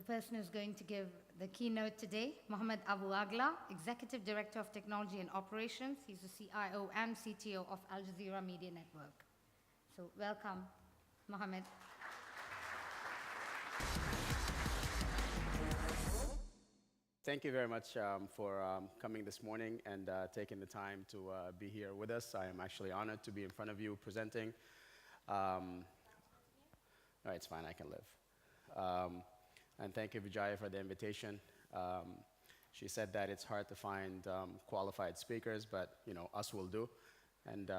person who's going to give the keynote today, Mohammed Abu Agla, Executive Director of Technology and Operations. He's the CIO and CTO of Al Jazeera Media Network. So welcome, Mohammed. Thank you very much for coming this morning and taking the time to be here with us. I am actually honored to be in front of you presenting. No, it's fine, I can live. And thank you, Vijaya, for the invitation. She said that it's hard to find qualified speakers, but us will do. And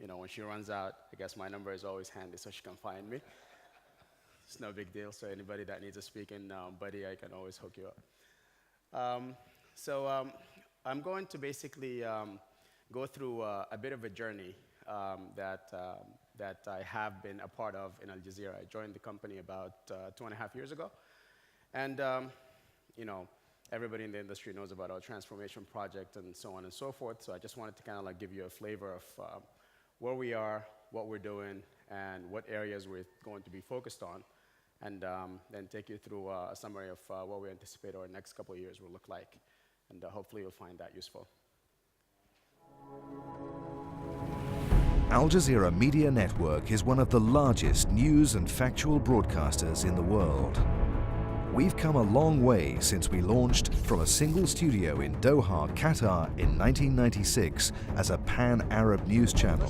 when she runs out, I guess my number is always handy so she can find me. It's no big deal, so anybody that needs a speaking buddy, I can always hook you up. I'm going to basically go through a bit of a journey that I have been a part of in Al Jazeera. I joined the company about 2.5 years ago. And everybody in the industry knows about our transformation project and so on and so forth. So I just wanted to kind of give you a flavor of where we are, what we're doing, and what areas we're going to be focused on. And then take you through a summary of what we anticipate our next couple of years will look like. And hopefully you'll find that useful. Al Jazeera Media Network is one of the largest news and factual broadcasters in the world. We've come a long way since we launched from a single studio in Doha, Qatar in 1996 as a pan-Arab news channel.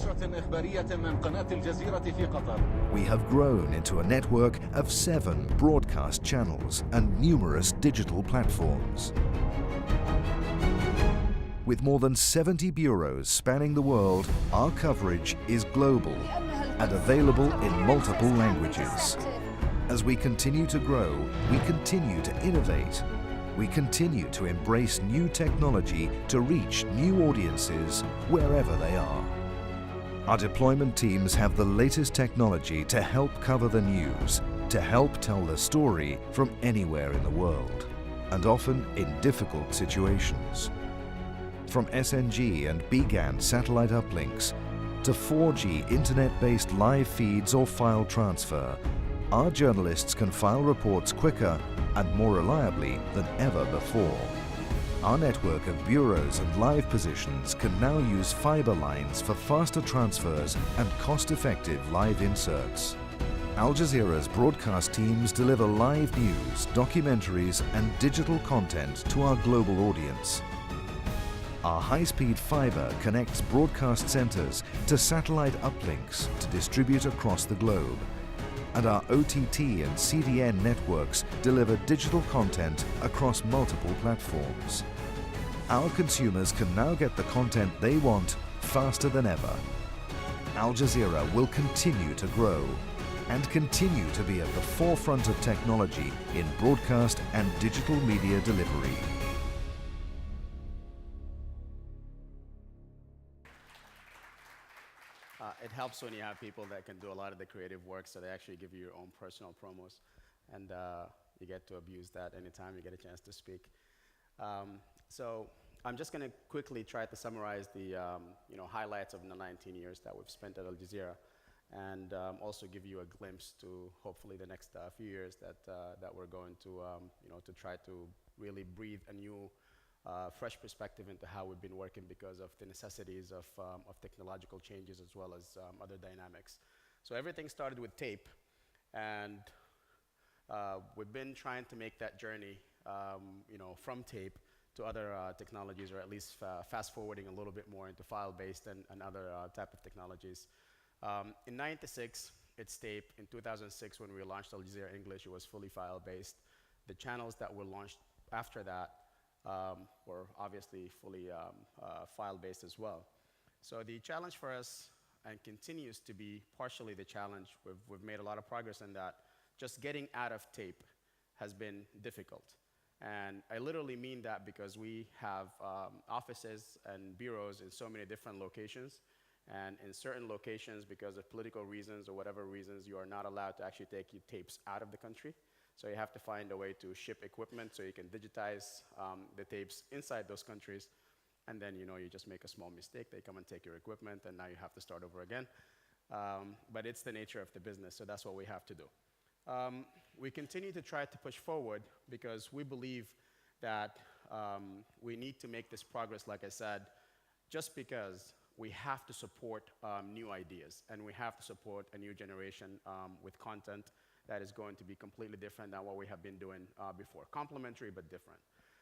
We have grown into a network of 7 broadcast channels and numerous digital platforms. With more than 70 bureaus spanning the world, our coverage is global and available in multiple languages. As we continue to grow, we continue to innovate. We continue to embrace new technology to reach new audiences wherever they are. Our deployment teams have the latest technology to help cover the news, to help tell the story from anywhere in the world, and often in difficult situations. From SNG and BGAN satellite uplinks to 4G internet-based live feeds or file transfer, our journalists can file reports quicker and more reliably than ever before. Our network of bureaus and live positions can now use fiber lines for faster transfers and cost-effective live inserts. Al Jazeera's broadcast teams deliver live news, documentaries, and digital content to our global audience. Our high-speed fiber connects broadcast centers to satellite uplinks to distribute across the globe. And our OTT and CDN networks deliver digital content across multiple platforms. Our consumers can now get the content they want faster than ever. Al Jazeera will continue to grow and continue to be at the forefront of technology in broadcast and digital media delivery. It helps when you have people that can do a lot of the creative work, so they actually give you your own personal promos, and you get to abuse that anytime you get a chance to speak. So I'm just going to quickly try to summarize the highlights of the 19 years that we've spent at Al Jazeera, and also give you a glimpse to hopefully the next few years that we're going to to try to really breathe a new fresh perspective into how we've been working because of the necessities of technological changes as well as other dynamics. So everything started with tape, and we've been trying to make that journey from tape to other technologies, or at least fast forwarding a little bit more into file-based and other type of technologies. In '96, it's tape. In 2006, when we launched Al Jazeera English, it was fully file-based. The channels that were launched after that were obviously fully file-based as well. So the challenge for us, and continues to be partially the challenge, we've made a lot of progress in that, just getting out of tape has been difficult. And I literally mean that because we have offices and bureaus in so many different locations, and in certain locations, because of political reasons or whatever reasons, you are not allowed to actually take your tapes out of the country. So you have to find a way to ship equipment so you can digitize the tapes inside those countries. And then you just make a small mistake, they come and take your equipment, and now you have to start over again. But it's the nature of the business, so that's what we have to do. We continue to try to push forward because we believe that we need to make this progress, like I said, just because we have to support new ideas and we have to support a new generation with content that is going to be completely different than what we have been doing before. Complementary, but different.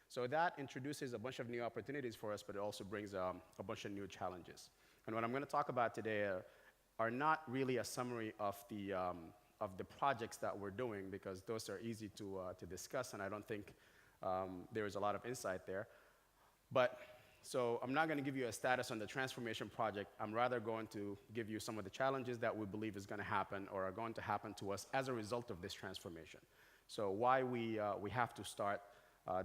So that introduces a bunch of new opportunities for us, but it also brings a bunch of new challenges. And what I'm going to talk about today are not really a summary of the projects that we're doing, because those are easy to discuss, and I don't think there is a lot of insight there. So I'm not going to give you a status on the transformation project. I'm rather going to give you some of the challenges that we believe is going to happen or are going to happen to us as a result of this transformation. So why we have to start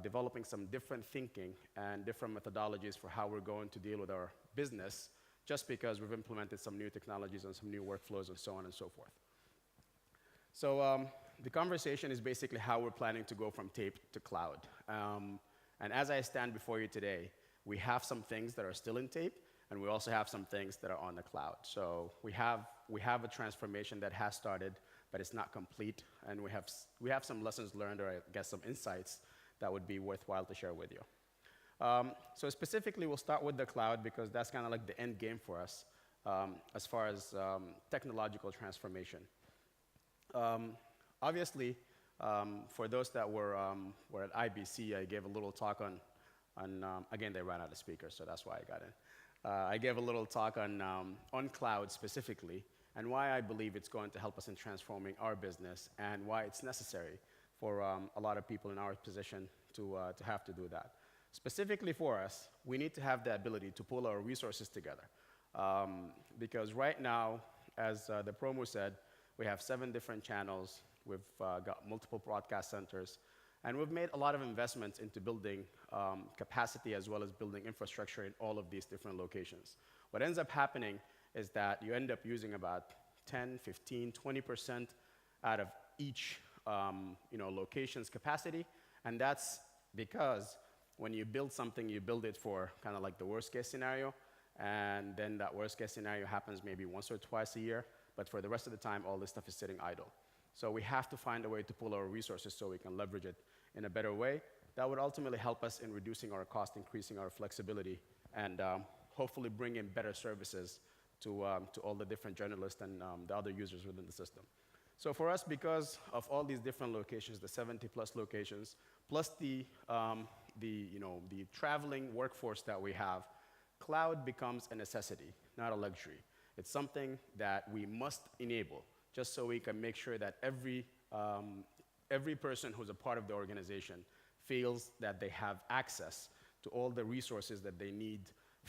developing some different thinking and different methodologies for how we're going to deal with our business, just because we've implemented some new technologies and some new workflows and so on and so forth. So the conversation is basically how we're planning to go from tape to cloud. And as I stand before you today, we have some things that are still in tape, and we also have some things that are on the cloud. So we have a transformation that has started, but it's not complete, and we have some lessons learned, or I guess some insights that would be worthwhile to share with you. So specifically, we'll start with the cloud, because that's kind of like the end game for us as far as technological transformation. Obviously, for those that were at IBC, I gave a little talk on again, they ran out of speakers, so that's why I got in. I gave a little talk on cloud specifically, and why I believe it's going to help us in transforming our business, and why it's necessary for a lot of people in our position to have to do that. Specifically for us, we need to have the ability to pull our resources together. Because right now, as the promo said, we have 7 different channels. We've got multiple broadcast centers. And we've made a lot of investments into building capacity as well as building infrastructure in all of these different locations. What ends up happening is that you end up using about 10, 15, 20% out of each location's capacity. And that's because when you build something, you build it for kind of like the worst case scenario. And then that worst case scenario happens maybe once or twice a year. But for the rest of the time, all this stuff is sitting idle. So we have to find a way to pull our resources so we can leverage it in a better way. That would ultimately help us in reducing our cost, increasing our flexibility, and hopefully bring in better services to all the different journalists and the other users within the system. So for us, because of all these different locations, the 70+ locations, plus the traveling workforce that we have, cloud becomes a necessity, not a luxury. It's something that we must enable, just so we can make sure that every person who's a part of the organization feels that they have access to all the resources that they need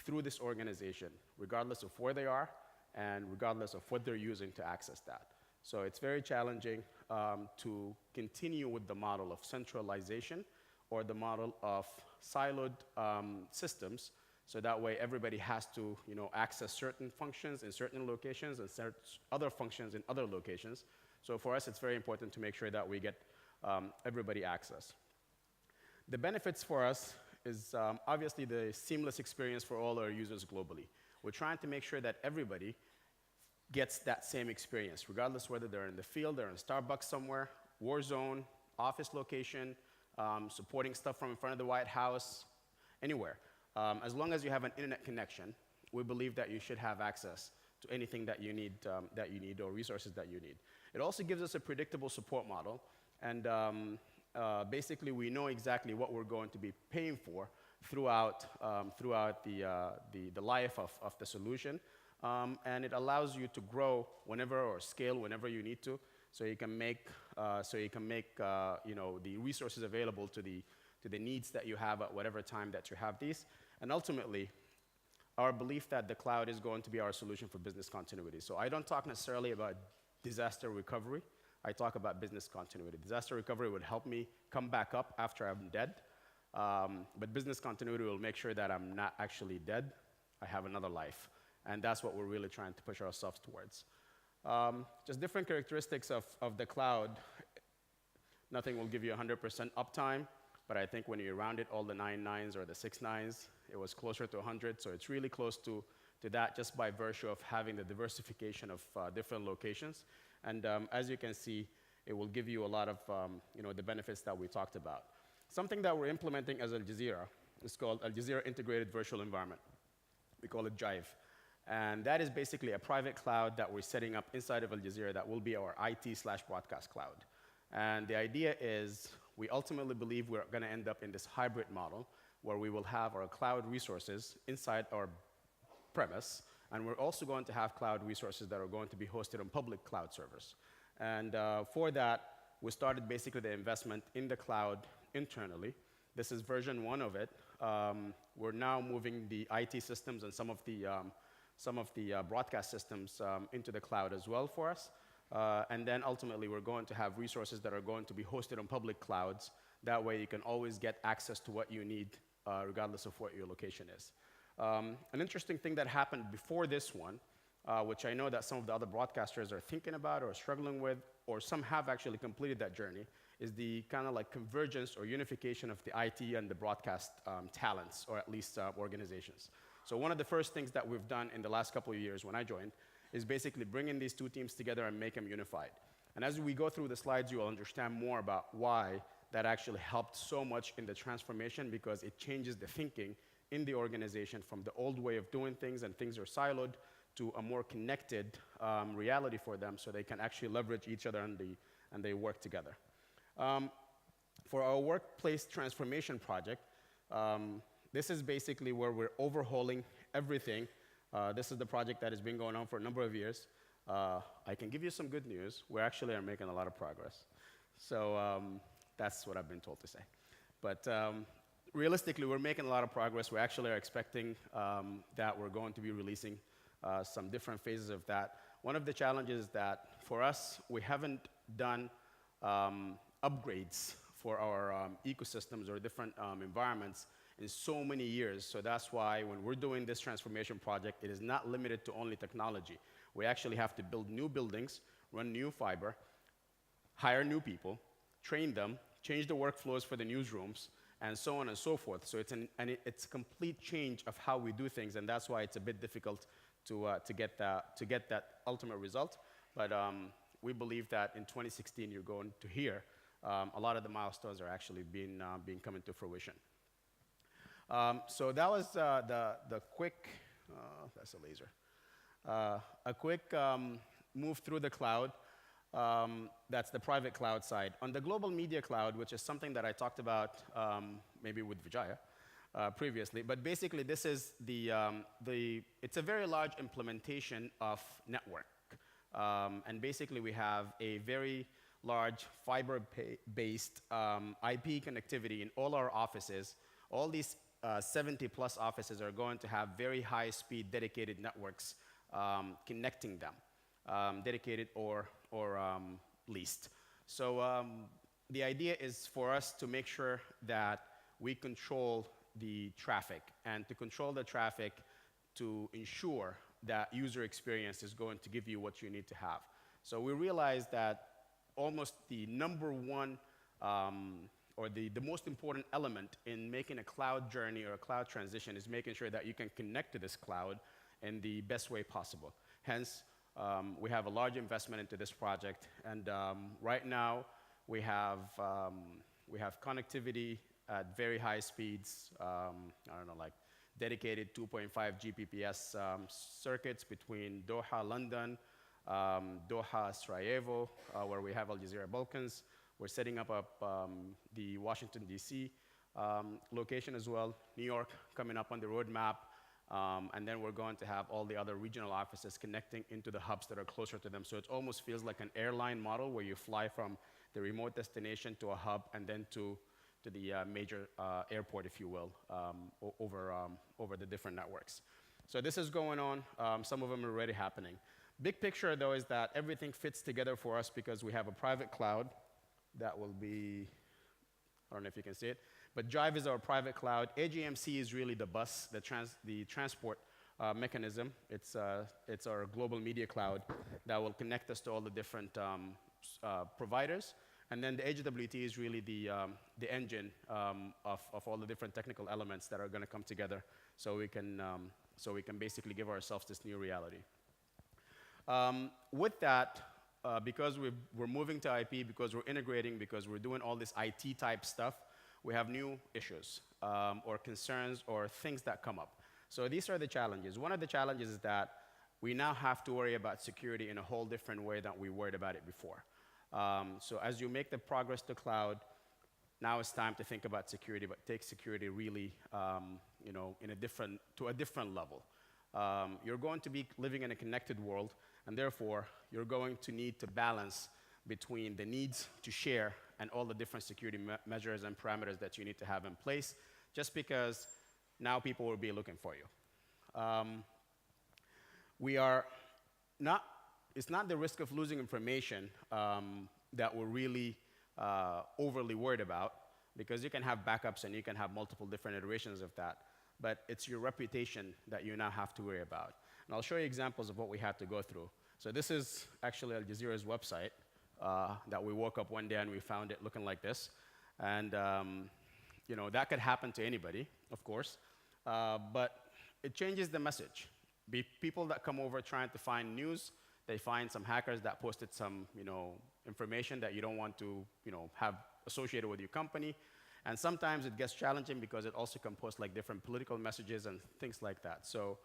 through this organization, regardless of where they are and regardless of what they're using to access that. So it's very challenging to continue with the model of centralization or the model of siloed systems, so that way everybody has to access certain functions in certain locations and other functions in other locations. So for us, it's very important to make sure that we get everybody access. The benefits for us is obviously the seamless experience for all our users globally. We're trying to make sure that everybody gets that same experience, regardless whether they're in the field, they're in Starbucks somewhere, war zone, office location, supporting stuff from in front of the White House, anywhere. As long as you have an internet connection, we believe that you should have access to anything that you need or resources that you need. It also gives us a predictable support model, and basically we know exactly what we're going to be paying for throughout the life of the solution, and it allows you to grow whenever or scale whenever you need to, so you can make the resources available to the needs that you have at whatever time that you have these. And ultimately, our belief that the cloud is going to be our solution for business continuity. So I don't talk necessarily about disaster recovery. I talk about business continuity. Disaster recovery would help me come back up after I'm dead. But business continuity will make sure that I'm not actually dead. I have another life. And that's what we're really trying to push ourselves towards. Just different characteristics of the cloud. Nothing will give you 100% uptime. But I think when you round it all the 9 nines or the 6 nines, it was closer to 100. So it's really close to that, just by virtue of having the diversification of different locations. And as you can see, it will give you a lot of the benefits that we talked about. Something that we're implementing as Al Jazeera is called Al Jazeera Integrated Virtual Environment. We call it Jive. And that is basically a private cloud that we're setting up inside of Al Jazeera that will be our IT/broadcast cloud. And the idea is we ultimately believe we're going to end up in this hybrid model where we will have our cloud resources inside our premise, and we're also going to have cloud resources that are going to be hosted on public cloud servers. And for that, we started basically the investment in the cloud internally. This is version 1 of it. We're now moving the IT systems and some of the broadcast systems into the cloud as well for us. And then ultimately, we're going to have resources that are going to be hosted on public clouds. That way, you can always get access to what you need, regardless of what your location is. An interesting thing that happened before this one, which I know that some of the other broadcasters are thinking about or struggling with, or some have actually completed that journey, is the kind of like convergence or unification of the IT and the broadcast talents, or at least organizations. So one of the first things that we've done in the last couple of years when I joined is basically bringing these two teams together and make them unified. And as we go through the slides, you will understand more about why that actually helped so much in the transformation, because it changes the thinking in the organization from the old way of doing things and things are siloed to a more connected reality for them, so they can actually leverage each other and they work together. For our workplace transformation project, this is basically where we're overhauling everything. This is the project that has been going on for a number of years. I can give you some good news. We actually are making a lot of progress. So that's what I've been told to say. But realistically, we're making a lot of progress. We actually are expecting that we're going to be releasing some different phases of that. One of the challenges that for us, we haven't done upgrades for our ecosystems or different environments in so many years. So that's why when we're doing this transformation project, it is not limited to only technology. We actually have to build new buildings, run new fiber, hire new people, train them, change the workflows for the newsrooms, and so on and so forth. So it's a complete change of how we do things, and that's why it's a bit difficult to get that ultimate result. But we believe that in 2016, you're going to hear a lot of the milestones are actually being coming to fruition. So that was the quick, that's a laser, a quick move through the cloud. That's the private cloud side. On the global media cloud, which is something that I talked about maybe with Vijaya previously, but basically this is it's a very large implementation of network. And basically we have a very large fiber-based IP connectivity in all our offices. All these 70-plus offices are going to have very high-speed dedicated networks connecting them, dedicated or leased. So the idea is for us to make sure that we control the traffic, and to control the traffic to ensure that user experience is going to give you what you need to have. So we realized that almost the number one or the most important element in making a cloud journey or a cloud transition is making sure that you can connect to this cloud in the best way possible. Hence, we have a large investment into this project, and right now we have connectivity at very high speeds. I don't know, like dedicated 2.5 Gbps circuits between Doha, London, Doha, Sarajevo, where we have Al Jazeera Balkans. We're setting up the Washington, D.C. Location as well, New York coming up on the roadmap, and then we're going to have all the other regional offices connecting into the hubs that are closer to them. So it almost feels like an airline model where you fly from the remote destination to a hub and then to the major airport, if you will, over the different networks. So this is going on. Some of them are already happening. Big picture, though, is that everything fits together for us because we have a private cloud that will be, I don't know if you can see it, but Jive is our private cloud. AGMC is really the bus, the transport mechanism. It's our global media cloud that will connect us to all the different providers. And then the HWT is really the engine of all the different technical elements that are going to come together so we can basically give ourselves this new reality. With that, because we're moving to IP, because we're integrating, because we're doing all this IT type stuff, we have new issues or concerns or things that come up. So these are the challenges. One of the challenges is that we now have to worry about security in a whole different way than we worried about it before. So as you make the progress to cloud, now it's time to think about security, but take security really to a different level. You're going to be living in a connected world, and therefore, you're going to need to balance between the needs to share and all the different security measures and parameters that you need to have in place, just because now people will be looking for you. It's not the risk of losing information that we're really overly worried about, because you can have backups and you can have multiple different iterations of that, but it's your reputation that you now have to worry about. And I'll show you examples of what we had to go through. So this is actually Al Jazeera's website that we woke up one day and we found it looking like this. And that could happen to anybody, of course, but it changes the message. People that come over trying to find news, they find some hackers that posted some information that you don't want to have associated with your company. And sometimes it gets challenging because it also can post like different political messages and things like that. So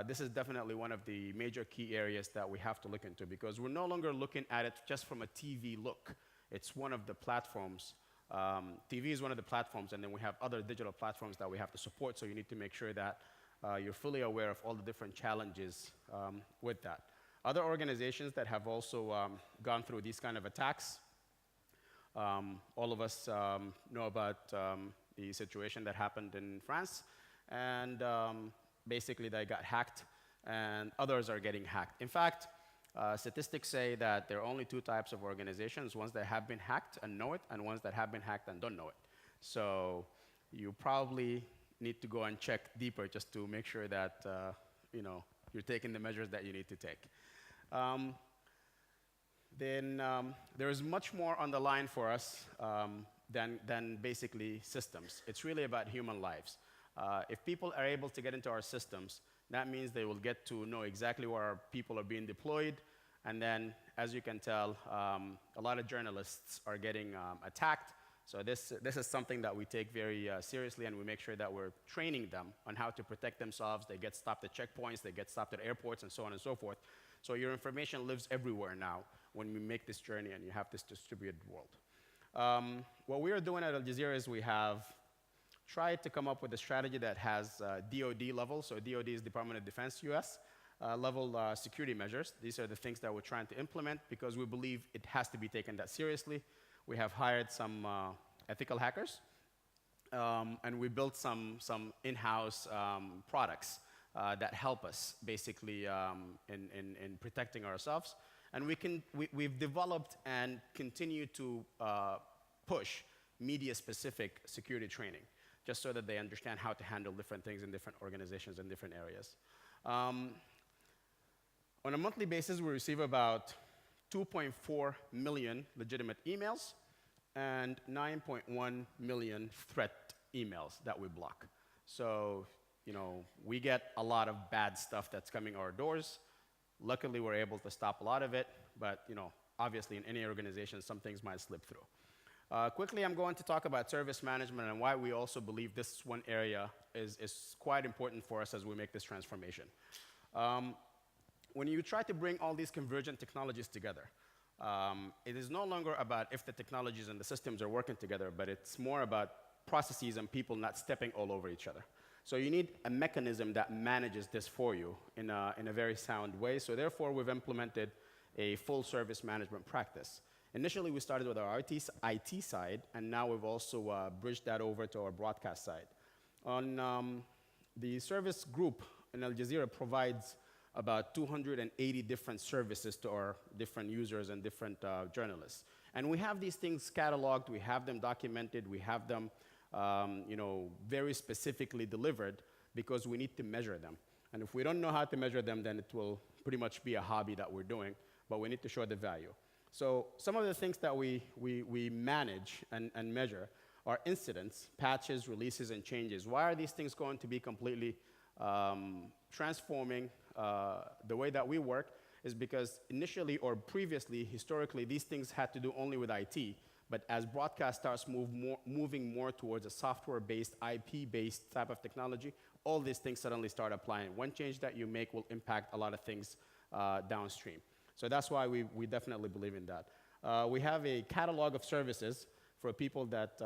this is definitely one of the major key areas that we have to look into, because we're no longer looking at it just from a TV look. It's one of the platforms. TV is one of the platforms, and then we have other digital platforms that we have to support, so you need to make sure that you're fully aware of all the different challenges with that. Other organizations that have also gone through these kind of attacks, all of us know about the situation that happened in France, and basically they got hacked, and others are getting hacked. In fact, statistics say that there are only two types of organizations, ones that have been hacked and know it, and ones that have been hacked and don't know it. So you probably need to go and check deeper just to make sure that you're taking the measures that you need to take. Then there is much more on the line for us than basically systems. It's really about human lives. If people are able to get into our systems, that means they will get to know exactly where our people are being deployed. And then, as you can tell, a lot of journalists are getting attacked. So this is something that we take very seriously, and we make sure that we're training them on how to protect themselves. They get stopped at checkpoints, they get stopped at airports, and so on and so forth. So your information lives everywhere now when we make this journey and you have this distributed world. What we are doing at Al Jazeera is we have tried to come up with a strategy that has DoD level, so DoD is Department of Defense, US, level security measures. These are the things that we're trying to implement because we believe it has to be taken that seriously. We have hired some ethical hackers, and we built some in-house products that help us basically in protecting ourselves. And we've developed and continue to push media-specific security training, just so that they understand how to handle different things in different organizations and different areas. On a monthly basis, we receive about 2.4 million legitimate emails and 9.1 million threat emails that we block. So, we get a lot of bad stuff that's coming our doors. Luckily, we're able to stop a lot of it, but, obviously in any organization, some things might slip through. Quickly, I'm going to talk about service management and why we also believe this one area is quite important for us as we make this transformation. When you try to bring all these convergent technologies together, it is no longer about if the technologies and the systems are working together, but it's more about processes and people not stepping all over each other. So you need a mechanism that manages this for you in a very sound way. So therefore, we've implemented a full service management practice. Initially, we started with our IT side, and now we've also bridged that over to our broadcast side. On the service group in Al Jazeera provides about 280 different services to our different users and different journalists. And we have these things cataloged, we have them documented, we have them very specifically delivered because we need to measure them. And if we don't know how to measure them, then it will pretty much be a hobby that we're doing, but we need to show the value. So some of the things that we manage and measure are incidents, patches, releases, and changes. Why are these things going to be completely transforming the way that we work? is because initially or previously, historically, these things had to do only with IT. But as broadcast starts moving more towards a software-based, IP-based type of technology, all these things suddenly start applying. One change that you make will impact a lot of things downstream. So that's why we definitely believe in that. We have a catalog of services for people that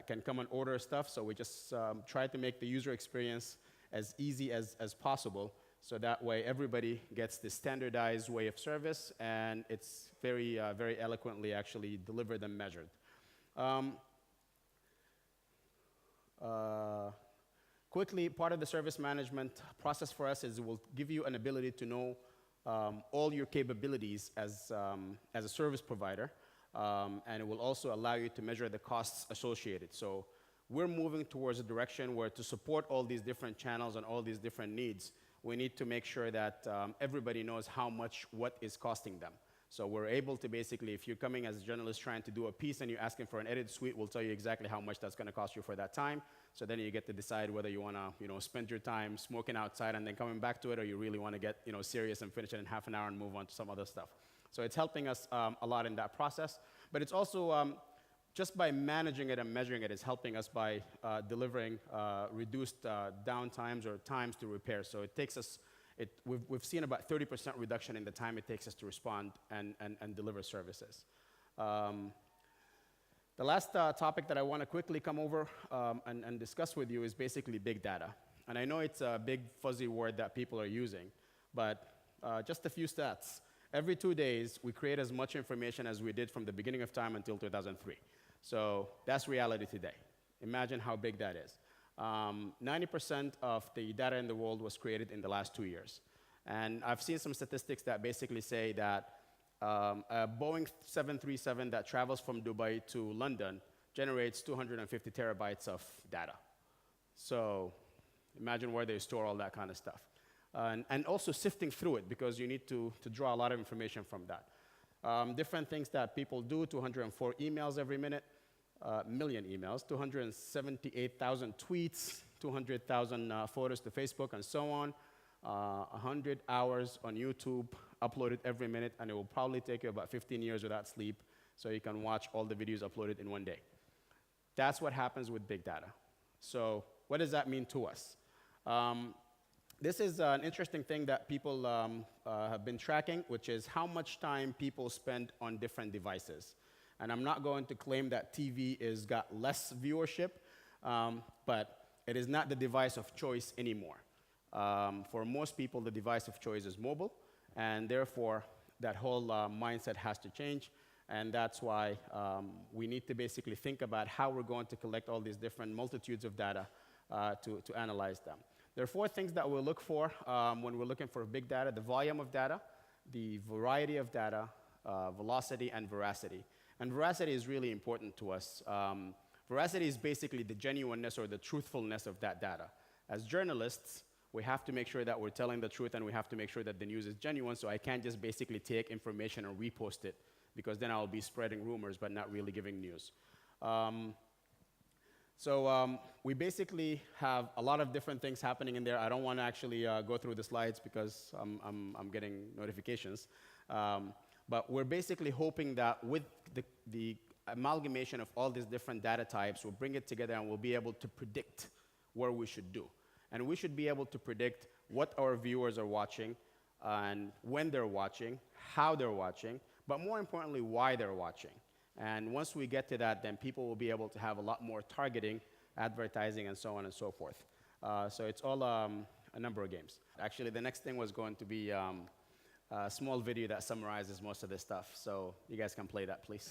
can come and order stuff. So we just try to make the user experience as easy as possible. So that way everybody gets the standardized way of service, and it's very, very eloquently actually delivered and measured. Quickly, part of the service management process for us is it will give you an ability to know all your capabilities as a service provider, and it will also allow you to measure the costs associated. So we're moving towards a direction where to support all these different channels and all these different needs, we need to make sure that everybody knows how much what is costing them. So we're able to basically, if you're coming as a journalist trying to do a piece and you're asking for an edit suite, we'll tell you exactly how much that's going to cost you for that time. So then you get to decide whether you want to spend your time smoking outside and then coming back to it, or you really want to get serious and finish it in half an hour and move on to some other stuff. So it's helping us a lot in that process. But it's also, just by managing it and measuring it, is helping us by delivering reduced downtimes or times to repair. So it takes us, we've seen about 30% reduction in the time it takes us to respond and deliver services. The last topic that I want to quickly come over and discuss with you is basically big data. And I know it's a big fuzzy word that people are using, but just a few stats. Every 2 days, we create as much information as we did from the beginning of time until 2003. So that's reality today. Imagine how big that is. 90% of the data in the world was created in the last 2 years. And I've seen some statistics that basically say that a Boeing 737 that travels from Dubai to London generates 250 terabytes of data. So imagine where they store all that kind of stuff. And also sifting through it, because you need to draw a lot of information from that. Different things that people do: 204 emails every minute, million emails, 278,000 tweets, 200,000 photos to Facebook, and so on. 100 hours on YouTube uploaded every minute, and it will probably take you about 15 years without sleep, so you can watch all the videos uploaded in one day. That's what happens with big data. So what does that mean to us? This is an interesting thing that people have been tracking, which is how much time people spend on different devices. And I'm not going to claim that TV has got less viewership, but it is not the device of choice anymore. For most people, the device of choice is mobile, and therefore, that whole mindset has to change. And that's why we need to basically think about how we're going to collect all these different multitudes of data to analyze them. There are 4 things that we'll look for when we're looking for big data: the volume of data, the variety of data, velocity, and veracity. And veracity is really important to us. Veracity is basically the genuineness or the truthfulness of that data. As journalists, we have to make sure that we're telling the truth, and we have to make sure that the news is genuine, so I can't just basically take information and repost it, because then I'll be spreading rumors but not really giving news. We basically have a lot of different things happening in there. I don't want to actually go through the slides because I'm getting notifications. But we're basically hoping that with the amalgamation of all these different data types, we'll bring it together and we'll be able to predict where we should do. And we should be able to predict what our viewers are watching, and when they're watching, how they're watching, but more importantly, why they're watching. And once we get to that, then people will be able to have a lot more targeting, advertising, and so on and so forth. So it's all a number of games. Actually, the next thing was going to be a small video that summarizes most of this stuff. So you guys can play that, please.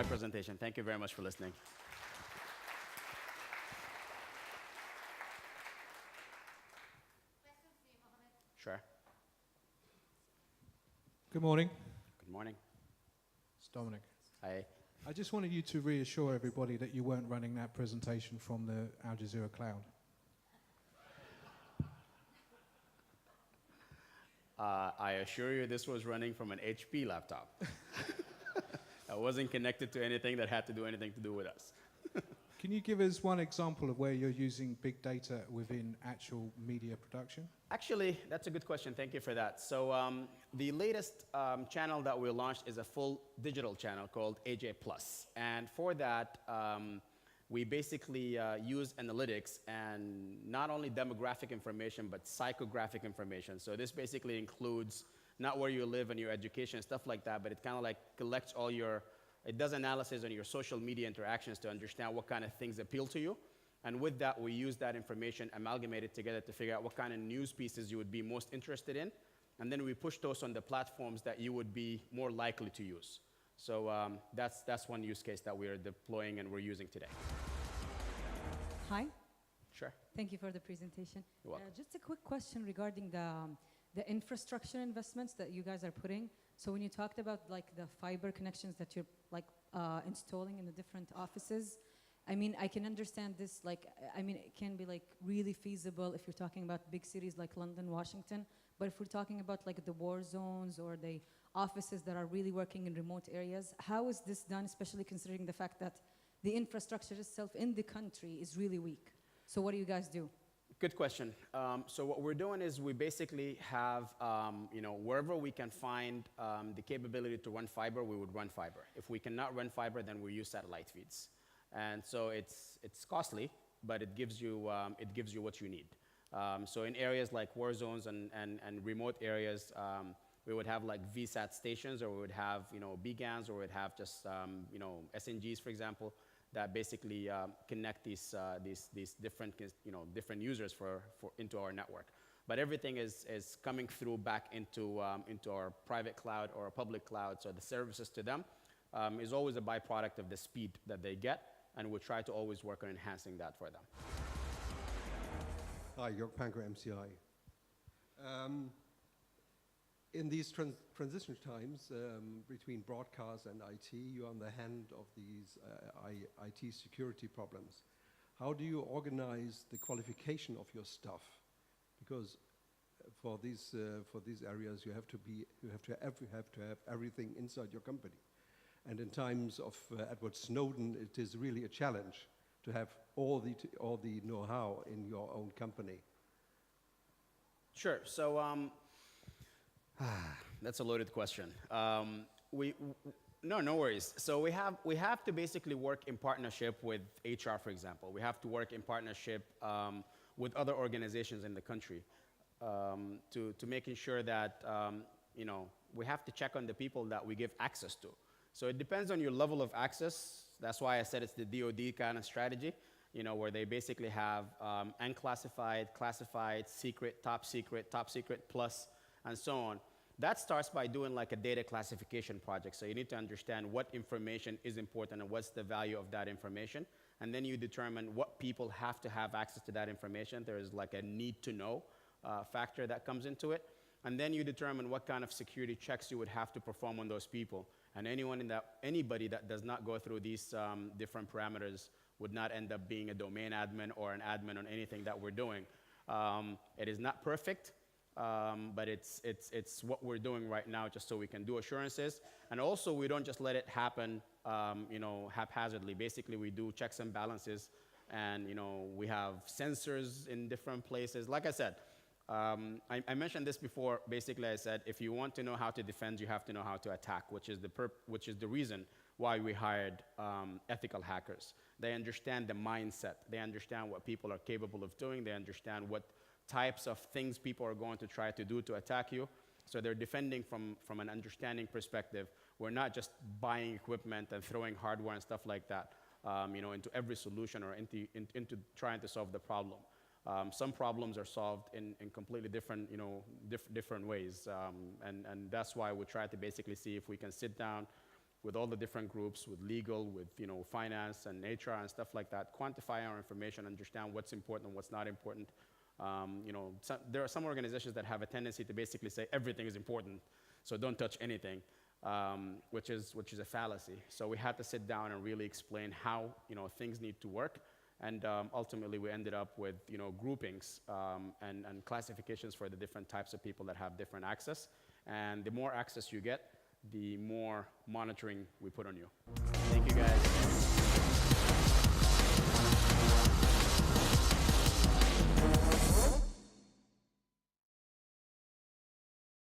my presentation. Thank you very much for listening. Sure. Good morning. Good morning. It's Dominic. Hi. I just wanted you to reassure everybody that you weren't running that presentation from the Al Jazeera cloud. I assure you this was running from an HP laptop. I wasn't connected to anything that had to do anything to do with us. Can you give us one example of where you're using big data within actual media production? Actually, that's a good question. Thank you for that. So the latest channel that we launched is a full digital channel called AJ+. And for that, we basically use analytics and not only demographic information, but psychographic information. So this basically includes not where you live and your education and stuff like that, but it kind of like collects all your, it does analysis on your social media interactions to understand what kind of things appeal to you. And with that, we use that information, amalgamate it together to figure out what kind of news pieces you would be most interested in. And then we push those on the platforms that you would be more likely to use. So that's one use case that we are deploying and we're using today. Hi. Sure. Thank you for the presentation. You're welcome. Just a quick question regarding the infrastructure investments that you guys are putting. So when you talked about like the fiber connections that you're like installing in the different offices, I mean, I can understand this, like, I mean, it can be like really feasible if you're talking about big cities like London, Washington, but if we're talking about like the war zones or the offices that are really working in remote areas, how is this done, especially considering the fact that the infrastructure itself in the country is really weak? So what do you guys do? Good question. So what we're doing is we basically have, wherever we can find the capability to run fiber, we would run fiber. If we cannot run fiber, then we use satellite feeds. And so it's costly, but it gives you what you need. So in areas like war zones and remote areas, we would have like VSAT stations, or we would have BGANs, or we would have just SNGs, for example, that basically connect these different different users into our network. But everything is coming through back into our private cloud or a public cloud. So the services to them is always a byproduct of the speed that they get, and we try to always work on enhancing that for them. Hi, Jörg Pankow, MCI. In these transition times between broadcast and IT, you're on the hand of these IT security problems. How do you organize the qualification of your staff? Because for these areas, you have to have everything inside your company. And in times of Edward Snowden, it is really a challenge to have all the know-how in your own company. Sure. So that's a loaded question. No worries. So we have to basically work in partnership with HR, for example. We have to work in partnership with other organizations in the country to making sure that we have to check on the people that we give access to. So it depends on your level of access. That's why I said it's the DoD kind of strategy, where they basically have unclassified, classified, secret, top secret plus, and so on. That starts by doing like a data classification project. So you need to understand what information is important and what's the value of that information. And then you determine what people have to have access to that information. There is like a need to know factor that comes into it. And then you determine what kind of security checks you would have to perform on those people. And anybody that does not go through these different parameters would not end up being a domain admin or an admin on anything that we're doing. It is not perfect, but it's what we're doing right now just so we can do assurances. And also, we don't just let it happen haphazardly. Basically, we do checks and balances, and we have sensors in different places. Like I said, I mentioned this before. Basically, I said, if you want to know how to defend, you have to know how to attack, which is the reason why we hired ethical hackers. They understand the mindset. They understand what people are capable of doing. They understand what types of things people are going to try to do to attack you. So they're defending from an understanding perspective. We're not just buying equipment and throwing hardware and stuff like that, into every solution or into trying to solve the problem. Some problems are solved in completely different, different ways, and that's why we try to basically see if we can sit down with all the different groups, with legal, with finance and HR and stuff like that, quantify our information, understand what's important and what's not important. There are some organizations that have a tendency to basically say everything is important, so don't touch anything, which is a fallacy. So we had to sit down and really explain how things need to work, and ultimately we ended up with groupings and classifications for the different types of people that have different access. And the more access you get, the more monitoring we put on you. Thank you, guys.